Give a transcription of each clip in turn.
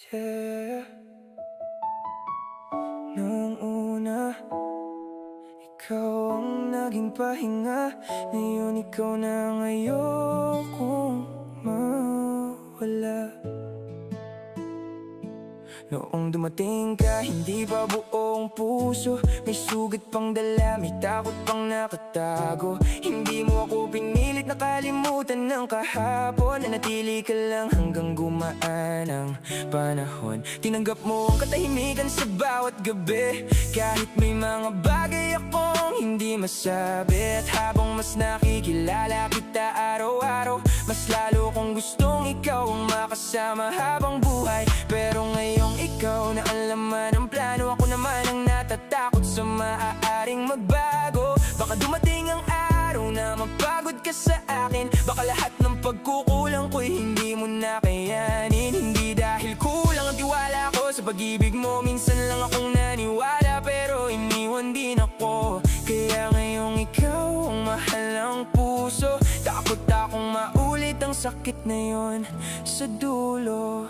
Yeah. Noong una, ikaw ang naging pahinga. Ngayon ikaw na ngayokong mawala. Noong dumating ka, hindi pa buong puso. May sugat pang dala, may takot pang nakatago. Hindi mo ako pinilit nakalimutan ng kahapon. Nanatili ka lang hanggang gumaan ang panahon. Tinanggap mo ang katahimikan sa bawat gabi, kahit may mga bagay akong hindi masabi. At habang mas nakikilala kita araw-araw, mas lalo kong gustong ikaw ang makasama habang buhay. Pero ngayong ikaw na ang laman ng plano, ako naman ang natatakot sa maaaring magbago. Baka dumating ang araw na mapagod ka sa akin. Baka lahat ng pagkukulang ko'y hindi mo na kayanin. Hindi dahil kulang ang tiwala ko sa pag-ibig mo, minsan lang akong naniwala, pero iniwan din ako. Kaya ngayong ikaw ang mahal ng puso, takot akong maulit ang sakit na yon sa dulo.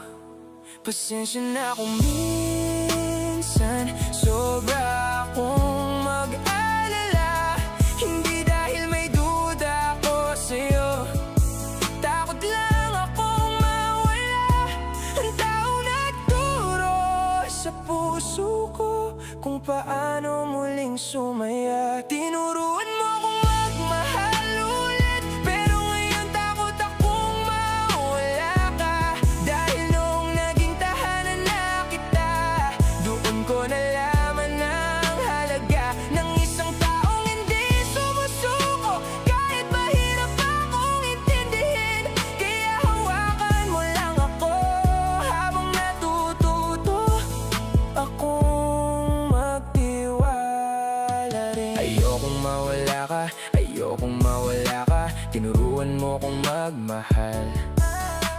Pasensya na kung minsan sobra akong mag-alala. Hindi dahil may duda ako sa'yo, takot lang akong mawala ang taong nagturo sa puso ko kung paano muling sumaya. Tinuruan mo akong magmahal ulit, pero ngayon takot akong mawala ka. Dahil noong naging tahanan na kita, doon ko nalaman ang halaga ng isang taong hindi sumusuko. Kahit mahirap akong intindihin, kaya hawakan mo lang ako habang natututo akong magtiwala rin. Ayokong mawala ka, ayokong mawala ka. Tinuruan mo kong magmahal,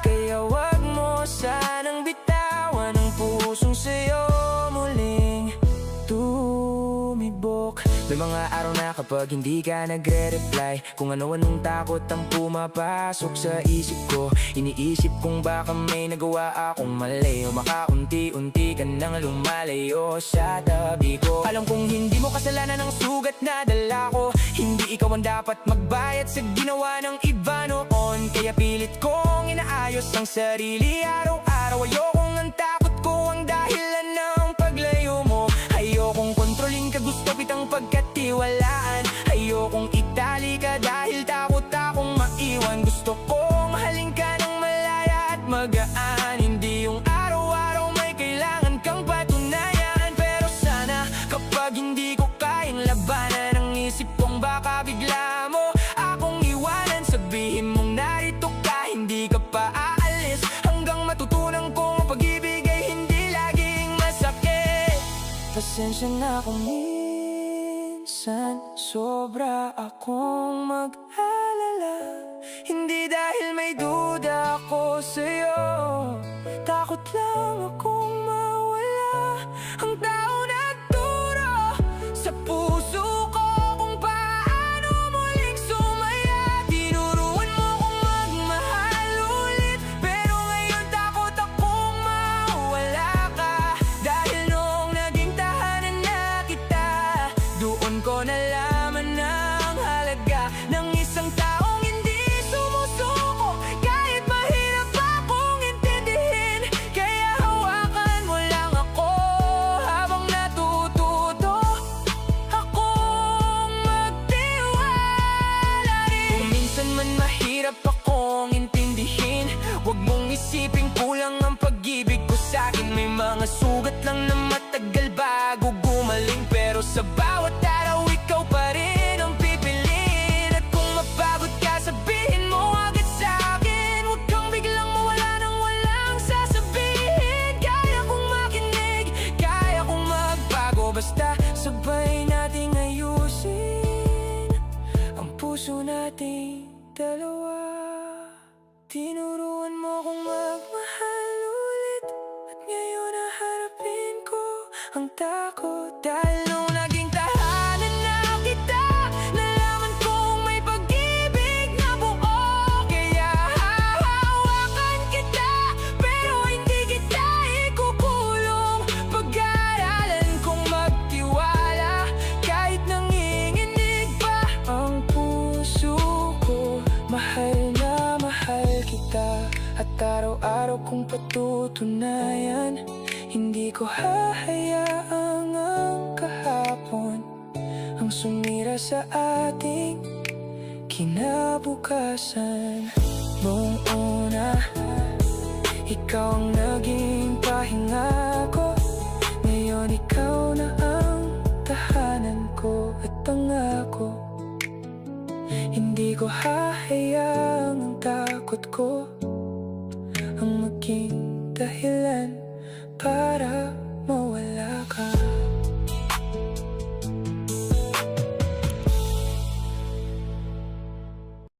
kaya wag mo sanang bitawan ang pusong sa'yo muling tumibok. May mga araw na kapag hindi ka nagre-reply, kung ano-anong takot ang pumapasok sa isip ko. Iniisip kong baka may nagawa akong mali, o baka unti-unti ka nang lumalayo sa tabi ko. Alam kong hindi mo kasalanan ang sugat na dala ko. Hindi ikaw ang dapat magbayad sa ginawa ng iba noon. Kaya pilit kong inaayos ang sarili araw-araw. Ayokong ang takot ko ang dahilan ng paglayo mo. Ayokong kontrolin ka, gusto kitang pagkatiwalaan. Ayokong itali ka dahil takot akong maiwan. Gusto kong mahalin ka ng malaya at magaan, hindi yung araw-araw may kailangan kang patunayan. Pero sana kapag hindi ko kayang labanan ang isip kong baka bigla mo akong iwanan, sabihin mong narito ka, hindi ka pa aalis, hanggang matutunan kong pag-ibig ay hindi laging masakit. Pasensya na kung minsan sobra akong mag-alala. Hindi dahil may duda ako sa'yo, takot lang akong mawala ang tao nagturo sa puso ko kung paano muling sumaya. Tinuruan mo kong magmahal ulit, pero ngayon takot akong mawala ka. Dahil noong naging tahanan na kita, doon ko nalaman ang halaga ng isang taong hindi sumusuko. Kahit mahirap akong intindihin, kaya hawakan mo lang ako habang natututo akong magtiwala rin. Kung minsan man mahirap akong intindihin, huwag mong isiping kulang ang pag-ibig ko sa'kin. May mga sugat lang na matagal bago gumaling, pero sa bawat araw ikaw pa rin ang pipiliin. At kung mapagod ka, sabihin mo agad sa'kin, huwag kang biglang mawala nang walang sasabihin. Kaya kong makinig, kaya kong magbago, basta sabay nating ayusin ang puso nating dalawa. Tinuruan mo kong magmahal ulit, at ngayon naharapin ko ang takot. Dahil nung naging tahanan na kita, nalaman kong may pag-ibig na buo. Kaya hahawakan kita, pero hindi kita at araw-araw kong patutunayan. Hindi ko hahayaang ang kahapon ang sumira sa ating kinabukasan. Noong una, ikaw ang naging pahinga ko. Ngayon ikaw na ang tahanan ko at pangako. Hindi ko hahayaang ang takot ko ang maging dahilan para mawala ka.